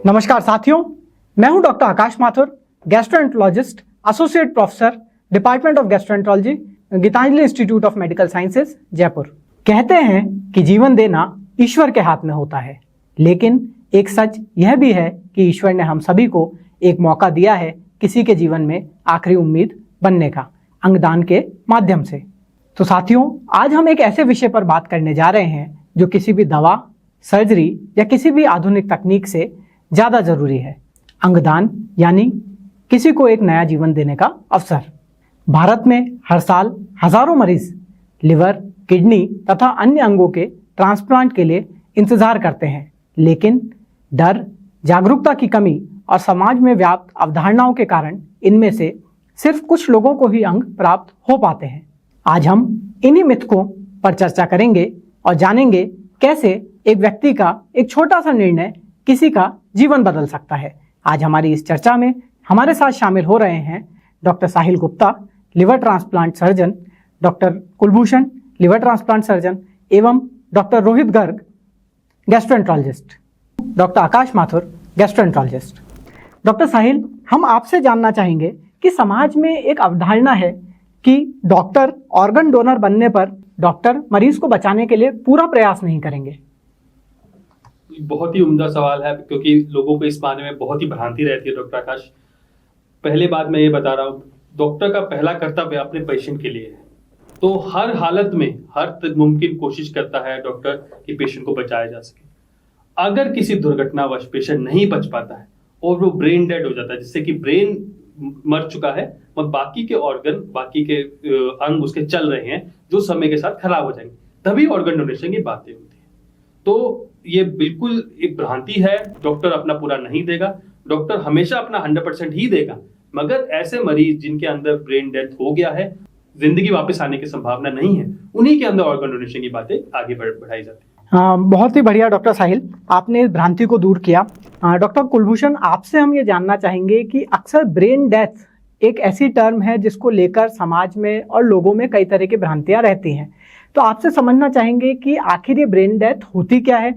नमस्कार साथियों, मैं हूं doctor Akash Mathur, gastroenterologist, associate professor, department of gastroenterology, Geetanjali institute of medical sciences, Jaipur. कहते हैं कि जीवन देना ईश्वर के हाथ में होता है, लेकिन एक सच यह भी है कि ईश्वर ने हम सभी को एक मौका दिया है किसी के जीवन में आखिरी उम्मीद बनने का, अंगदान के माध्यम से। तो साथियों, आज हम एक ऐसे विषय पर बात करने जा रहे हैं जो किसी भी दवा, सर्जरी या किसी भी आधुनिक तकनीक से ज़्यादा जरूरी है। अंगदान यानी किसी को एक नया जीवन देने का अवसर। भारत में हर साल हजारों मरीज लिवर, किडनी तथा अन्य अंगों के ट्रांसप्लांट के लिए इंतजार करते हैं, लेकिन डर, जागरूकता की कमी और समाज में व्याप्त अवधारणाओं के कारण इनमें से सिर्फ कुछ लोगों को ही अंग प्राप्त हो पाते हैं। आज हम इन्हीं मिथकों पर चर्चा करेंगे और जानेंगे कैसे एक व्यक्ति का एक छोटा सा निर्णय किसी का जीवन बदल सकता है। आज हमारी इस चर्चा में हमारे साथ शामिल हो रहे हैं doctor Sahil Gupta, liver transplant surgeon, doctor Kulbhushan, liver transplant surgeon, एवं doctor Rohit Garg, gastroenterologist, doctor Akash Mathur, gastroenterologist. Doctor Sahil, हम आपसे जानना चाहेंगे कि समाज में एक अवधारणा है कि डॉक्टर ऑर्गन डोनर बनने पर डॉक्टर मरीज को बचाने के लिए पूरा प्रयास नहीं करेंगे। बहुत ही उम्दा सवाल है, क्योंकि लोगों को इस बारे में बहुत ही भ्रांति रहती है। डॉक्टर आकाश, पहले बात मैं ये बता रहा हूँ, डॉक्टर का पहला कर्तव्य अपने पेशेंट के लिए है। तो हर हालत में हर मुमकिन कोशिश करता है डॉक्टर कि पेशेंट को बचाया जा सके। अगर किसी दुर्घटनावश पेशेंट नहीं बच पाता है और वो ब्रेन डेड हो जाता है, जिससे कि ब्रेन मर चुका है और बाकी के ऑर्गन, बाकी के अंग उसके चल रहे हैं, जो समय के साथ खराब हो जाएंगे, तभी ऑर्गन डोनेशन की बातें होती है। तो ये बिल्कुल एक भ्रांति है, डॉक्टर अपना पूरा नहीं देगा। डॉक्टर हमेशा अपना 100% ही देगा, मगर ऐसे मरीज जिनके अंदर ब्रेन डेथ हो गया है, जिंदगी वापस आने की संभावना नहीं है, उन्हीं के अंदर ऑर्गन डोनेशन की बातें आगे बढ़ाई जाती है। बहुत ही बढ़िया डॉक्टर साहिल, आपने इस भ्रांति को दूर किया। डॉक्टर कुलभूषण, आपसे हम ये जानना चाहेंगे कि अक्सर ब्रेन डेथ एक ऐसी टर्म है जिसको लेकर समाज में और लोगों में कई तरह की भ्रांतियां रहती हैं। तो आपसे समझना चाहेंगे कि आखिर ये ब्रेन डेथ होती क्या है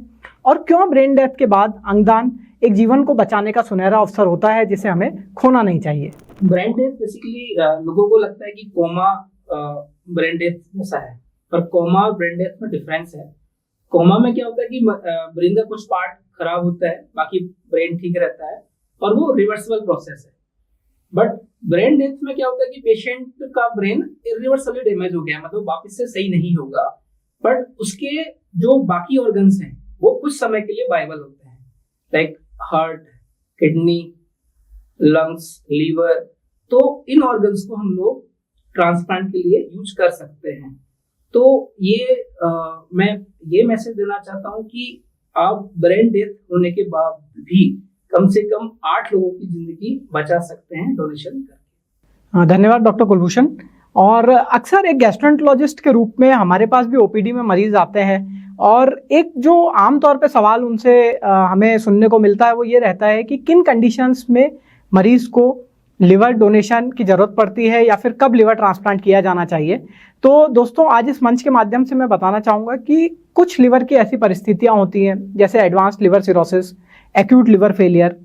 और क्यों ब्रेन डेथ के बाद अंगदान एक जीवन को बचाने का सुनहरा अवसर होता है जिसे हमें खोना नहीं चाहिए। ब्रेन डेथ बेसिकली लोगों को लगता है कि कोमा ब्रेन डेथ जैसा है, पर कोमा और ब्रेन डेथ में डिफरेंस है। कोमा में क्या होता है कि ब्रेन का कुछ पार्ट खराब होता है, बाकी ब्रेन ठीक रहता है और वो रिवर्सिबल प्रोसेस है। बट ब्रेन डेथ में क्या होता है कि पेशेंट का ब्रेन इरिवर्सिबली डैमेज हो गया, मतलब वापस से सही नहीं होगा, बट उसके जो बाकी ऑर्गन्स हैं वो कुछ समय के लिए वायबल होते हैं, like heart, kidney, lungs, liver. तो इन ऑर्गन्स को हम लोग ट्रांसप्लांट के लिए यूज कर सकते हैं। तो ये मैं ये मैसेज देना चाहता हूँ कि आप ब्रेन डेथ होने के बाद भी कम से कम 8 लोगों की जिंदगी बचा सकते हैं डोनेशन करके। धन्यवाद डॉक्टर कुलभूषण। और अक्सर एक गैस्ट्रोएंटरोलॉजिस्ट के रूप में हमारे पास भी ओपीडी में मरीज आते हैं और एक जो आमतौर पे सवाल उनसे हमें सुनने को मिलता है वो ये रहता है कि किन कंडीशंस में मरीज को लिवर डोनेशन की जरूरत पड़ती है या फिर कब लिवर ट्रांसप्लांट किया जाना चाहिए। तो दोस्तों, आज इस मंच के माध्यम से मैं बताना चाहूँगा कि कुछ लिवर की ऐसी परिस्थितियाँ होती हैं जैसे advanced liver cirrhosis, acute liver failure,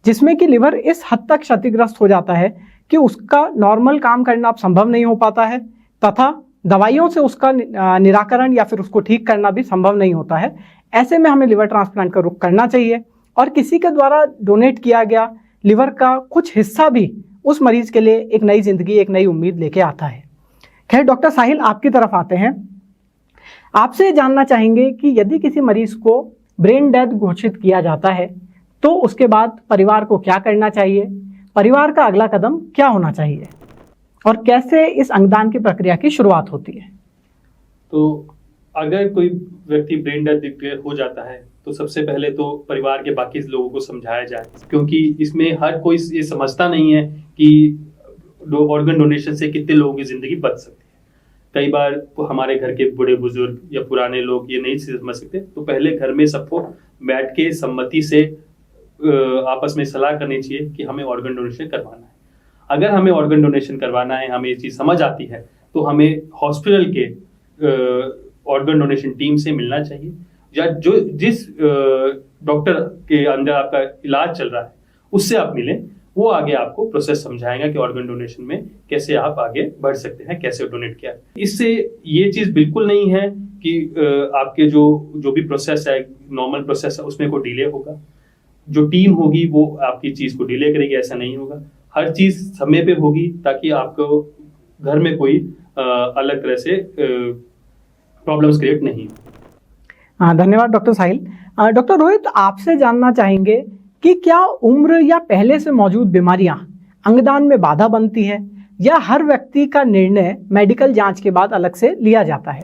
जिसमें कि लिवर इस हद तक क्षतिग्रस्त हो जाता है कि उसका नॉर्मल काम करना अब संभव नहीं हो पाता है तथा दवाइयों से उसका निराकरण या फिर उसको ठीक करना भी संभव नहीं होता है। ऐसे में हमें लिवर ट्रांसप्लांट का रुख करना चाहिए और किसी के द्वारा डोनेट किया गया लिवर का कुछ हिस्सा भी उस मरीज के लिए एक नई जिंदगी, एक नई उम्मीद लेके आता है। खैर डॉक्टर साहिल, आपकी तरफ आते हैं। आपसे जानना चाहेंगे कि यदि किसी मरीज को ब्रेन डेथ घोषित किया जाता है तो उसके बाद परिवार को क्या करना चाहिए, परिवार का अगला कदम क्या होना चाहिए और कैसे इस अंगदान की प्रक्रिया की शुरुआत होती है। तो अगर कोई व्यक्ति ब्रेन डेथ हो जाता है तो सबसे पहले तो परिवार के बाकी लोगों को समझाया जाए, क्योंकि इसमें हर कोई ये समझता नहीं है कि ऑर्गन डोनेशन से कितने लोगों की जिंदगी बच सकती है। कई बार हमारे घर के बूढ़े बुजुर्ग या पुराने लोग ये नहीं समझ सकते, तो पहले घर में सबको बैठ के सम्मति से आपस में सलाह करनी चाहिए कि हमें ऑर्गन डोनेशन करवाना है। अगर हमें ऑर्गन डोनेशन करवाना है, हमें ये चीज़ समझ आती है, तो हमें हॉस्पिटल के ऑर्गन डोनेशन टीम से मिलना चाहिए या जो जिस डॉक्टर के अंदर आपका इलाज चल रहा है उससे आप मिलें, वो आगे आपको प्रोसेस समझाएगा कि ऑर्गन डोनेशन में कैसे आप आगे बढ़ सकते हैं, कैसे डोनेट किया। इससे ये चीज बिल्कुल नहीं है कि आपके जो भी प्रोसेस है, नॉर्मल प्रोसेस है, उसमें कोई डिले होगा। जो टीम होगी वो आपकी चीज को डिले करेगी, ऐसा नहीं होगा। हर चीज समय पे होगी ताकि आपको घर में कोई अलग तरह से प्रॉब्लम्स क्रिएट नहीं हो। धन्यवाद डॉक्टर साहिल। डॉक्टर रोहित, आपसे जानना चाहेंगे कि क्या उम्र या पहले से मौजूद बीमारियां अंगदान में बाधा बनती है या हर व्यक्ति का निर्णय मेडिकल जांच के बाद अलग से लिया जाता है?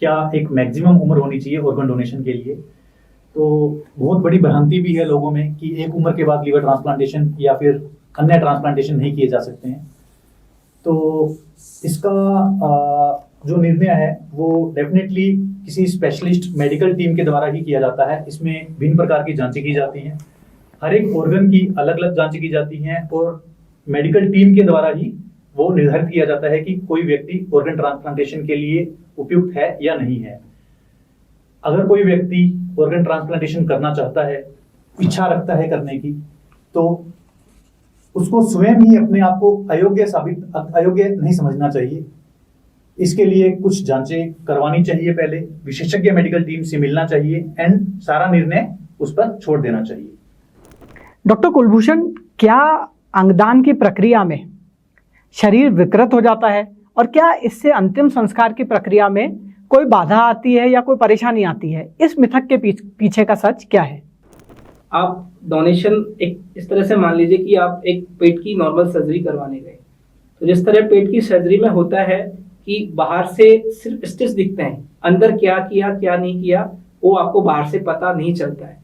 क्या एक मैक्सिमम उम्र होनी चाहिए ऑर्गन डोनेशन के लिए? तो बहुत बड़ी भ्रांति भी है लोगों में कि एक उम्र के बाद लीवर ट्रांसप्लांटेशन या फिर अन्य ट्रांसप्लांटेशन नहीं किए जा सकते हैं। तो इसका जो निर्णय है वो डेफिनेटली किसी स्पेशलिस्ट मेडिकल टीम के द्वारा ही किया जाता है। इसमें भिन्न प्रकार की जांचें की जाती हैं, हर एक ऑर्गन की अलग अलग जांचें की जाती हैं और मेडिकल टीम के द्वारा ही वो निर्धारित किया जाता है कि कोई व्यक्ति ऑर्गन ट्रांसप्लांटेशन के लिए उपयुक्त है या नहीं है। अगर कोई व्यक्ति ऑर्गन ट्रांसप्लांटेशन करना चाहता है, इच्छा रखता है करने की, तो उसको स्वयं ही अपने आप को अयोग्य नहीं समझना चाहिए। इसके लिए कुछ जांचें करवानी चाहिए, पहले विशेषज्ञ मेडिकल टीम से मिलना चाहिए एंड सारा निर्णय उस पर छोड़ देना चाहिए। डॉक्टर कुलभूषण, क्या अंगदान की प्रक्रिया में शरीर विकृत हो जाता है और क्या इससे अंतिम संस्कार की प्रक्रिया में कोई बाधा आती है या कोई परेशानी आती है? इस मिथक के पीछे का सच क्या है? आप डोनेशन एक इस तरह से मान लीजिए कि आप एक पेट की नॉर्मल सर्जरी करवाने गए, तो जिस तरह पेट की सर्जरी में होता है कि बाहर से सिर्फ स्टिच दिखते हैं, अंदर क्या किया क्या नहीं किया वो आपको बाहर से पता नहीं चलता है।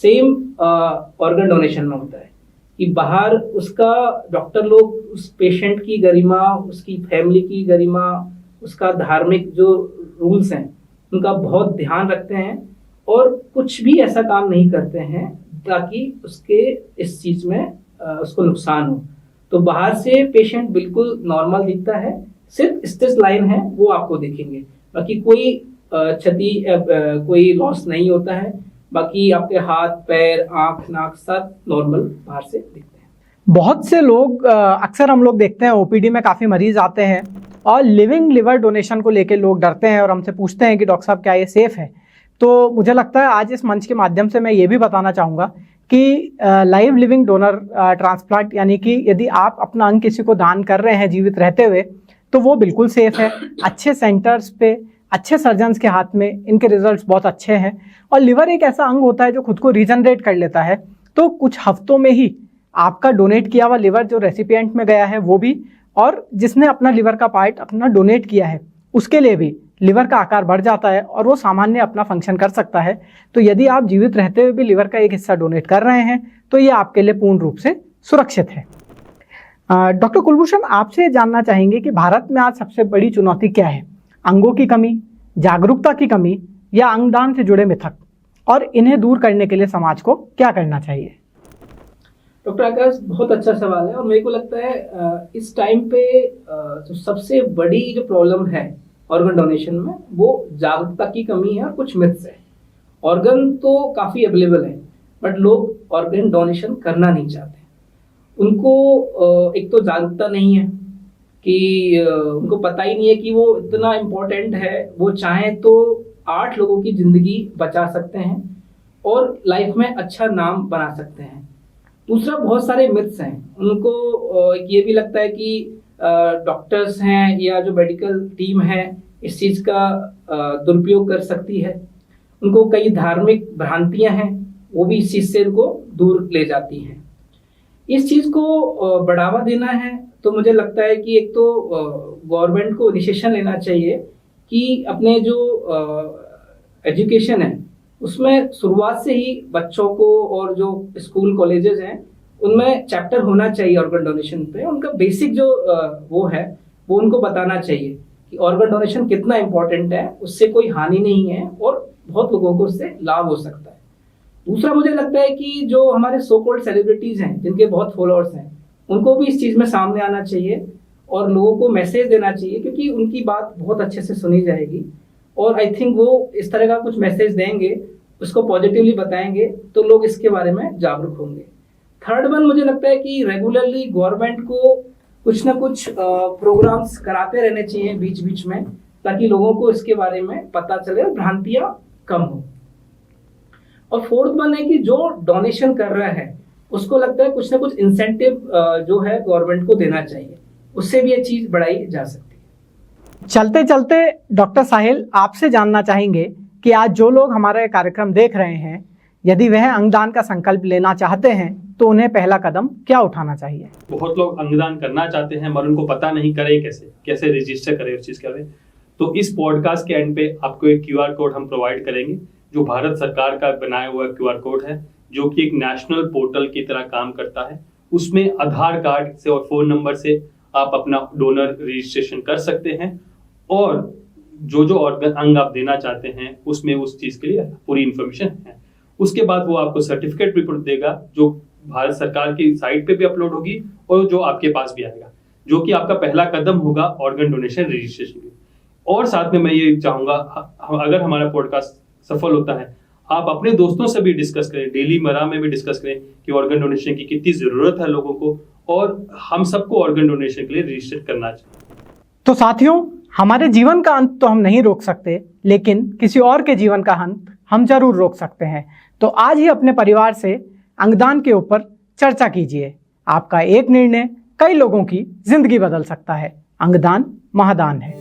सेम ऑर्गन डोनेशन में होता है कि बाहर उसका डॉक्टर लोग उस पेशेंट की गरिमा, उसकी फैमिली की गरिमा, उसका धार्मिक जो रूल्स हैं उनका बहुत ध्यान रखते हैं और कुछ भी ऐसा काम नहीं करते हैं ताकि उसके इस चीज में उसको नुकसान हो। तो बाहर से पेशेंट बिल्कुल नॉर्मल दिखता है, सिर्फ स्टिच लाइन है वो आपको दिखेंगे, बाकी कोई क्षति कोई लॉस नहीं होता है। बाकी आपके हाथ पैर आंख नाक सब नॉर्मल बाहर से दिखते हैं। बहुत से लोग अक्सर हम लोग देखते हैं ओपीडी में काफ़ी मरीज आते हैं और लिविंग लिवर डोनेशन को लेके लोग डरते हैं और हमसे पूछते हैं कि डॉक्टर साहब क्या ये सेफ है? तो मुझे लगता है आज इस मंच के माध्यम से मैं ये भी बताना चाहूँगा कि लाइव लिविंग डोनर ट्रांसप्लांट यानी कि यदि आप अपना अंग किसी को दान कर रहे हैं जीवित रहते हुए तो वो बिल्कुल सेफ है। अच्छे सेंटर्स पे अच्छे सर्जन्स के हाथ में इनके रिजल्ट्स बहुत अच्छे हैं और लिवर एक ऐसा अंग होता है जो खुद को रीजनरेट कर लेता है। तो कुछ हफ्तों में ही आपका डोनेट किया हुआ लिवर जो रेसिपिएंट में गया है वो भी, और जिसने अपना लिवर का पार्ट अपना डोनेट किया है उसके लिए भी लिवर का आकार बढ़ जाता है और वो सामान्य अपना फंक्शन कर सकता है। तो यदि आप जीवित रहते हुए भी लिवर का एक हिस्सा डोनेट कर रहे हैं तो ये आपके लिए पूर्ण रूप से सुरक्षित है। डॉक्टर कुलभूषण, आपसे जानना चाहेंगे कि भारत में आज सबसे बड़ी चुनौती क्या है? अंगों की कमी, जागरूकता की कमी या अंगदान से जुड़े मिथक, और इन्हें दूर करने के लिए समाज को क्या करना चाहिए? डॉक्टर आकाश, बहुत अच्छा सवाल है और मेरे को लगता है इस टाइम पे जो सबसे बड़ी जो प्रॉब्लम है ऑर्गन डोनेशन में वो जागरूकता की कमी है और कुछ मिथ्स है। ऑर्गन तो काफ़ी अवेलेबल है बट लोग ऑर्गन डोनेशन करना नहीं चाहते। उनको एक तो जागरूकता नहीं है कि उनको पता ही नहीं है कि वो इतना इम्पोर्टेंट है। वो चाहें तो 8 लोगों की ज़िंदगी बचा सकते हैं और लाइफ में अच्छा नाम बना सकते हैं। दूसरा, बहुत सारे मिथ्स हैं। उनको ये भी लगता है कि डॉक्टर्स हैं या जो मेडिकल टीम है इस चीज़ का दुरुपयोग कर सकती है। उनको कई धार्मिक भ्रांतियां हैं, वो भी इस चीज़ से उनको दूर ले जाती हैं। इस चीज़ को बढ़ावा देना है तो मुझे लगता है कि एक तो गवर्नमेंट को इनिशिएशन लेना चाहिए कि अपने जो एजुकेशन है उसमें शुरुआत से ही बच्चों को, और जो स्कूल कॉलेजेस हैं उनमें चैप्टर होना चाहिए ऑर्गन डोनेशन पे। उनका बेसिक जो वो है वो उनको बताना चाहिए कि ऑर्गन डोनेशन कितना इम्पोर्टेंट है, उससे कोई हानि नहीं है और बहुत लोगों को उससे लाभ हो सकता है। दूसरा, मुझे लगता है कि जो हमारे सो कॉल्ड सेलिब्रिटीज हैं जिनके बहुत फॉलोअर्स हैं उनको भी इस चीज़ में सामने आना चाहिए और लोगों को मैसेज देना चाहिए, क्योंकि उनकी बात बहुत अच्छे से सुनी जाएगी और आई थिंक वो इस तरह का कुछ मैसेज देंगे उसको पॉजिटिवली बताएंगे तो लोग इसके बारे में जागरूक होंगे। थर्ड वन, मुझे लगता है कि रेगुलरली गवर्नमेंट को कुछ ना कुछ प्रोग्राम्स कराते रहने चाहिए बीच बीच में, ताकि लोगों को इसके बारे में पता चले और भ्रांतियां कम हो। और फोर्थ वन है कि जो डोनेशन कर रहा है उसको लगता है कुछ ना कुछ इंसेंटिव जो है गवर्नमेंट को देना चाहिए, उससे भी ये चीज बढ़ाई जा सकती है। चलते चलते डॉक्टर साहिल, आपसे जानना चाहेंगे कि आज जो लोग हमारा ये कार्यक्रम देख रहे हैं, यदि वह अंगदान का संकल्प लेना चाहते हैं तो उन्हें पहला कदम क्या उठाना चाहिए? बहुत लोग अंगदान करना चाहते हैं मगर उनको पता नहीं करें कैसे रजिस्टर करें उस चीज के बारे में। तो इस पॉडकास्ट के एंड पे आपको एक क्यूआर कोड हम प्रोवाइड करेंगे, जो भारत सरकार का बनाया हुआ क्यूआर कोड है, जो कि एक नेशनल पोर्टल की तरह काम करता है। उसमें आधार कार्ड से और फोन नंबर से आप अपना डोनर रजिस्ट्रेशन कर सकते हैं, और जो ऑर्गन अंग आप देना चाहते हैं उसमें उस चीज के लिए पूरी इंफॉर्मेशन है। उसके बाद वो आपको सर्टिफिकेट रिपोर्ट देगा, जो भारत सरकार की साइट पे भी अपलोड होगी और जो आपके पास भी आएगा, जो कि आपका पहला कदम होगा ऑर्गन डोनेशन रजिस्ट्रेशन के। और साथ में मैं ये चाहूंगा, अगर हमारा पॉडकास्ट सफल होता है, आप अपने दोस्तों से भी डिस्कस करें, डेली मरा में भी डिस्कस करें कि ऑर्गन डोनेशन की कितनी जरूरत है लोगों को, और हम सबको ऑर्गन डोनेशन के लिए रजिस्टर करना चाहिए। तो साथियों, हमारे जीवन का अंत तो हम नहीं रोक सकते, लेकिन किसी और के जीवन का अंत हम जरूर रोक सकते हैं। तो आज ही अपने परिवार से अंगदान के ऊपर चर्चा कीजिए। आपका एक निर्णय कई लोगों की जिंदगी बदल सकता है। अंगदान महादान है।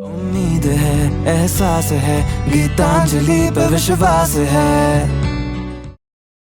उम्मीद है, एहसास है, गीतांजलि पर विश्वास है।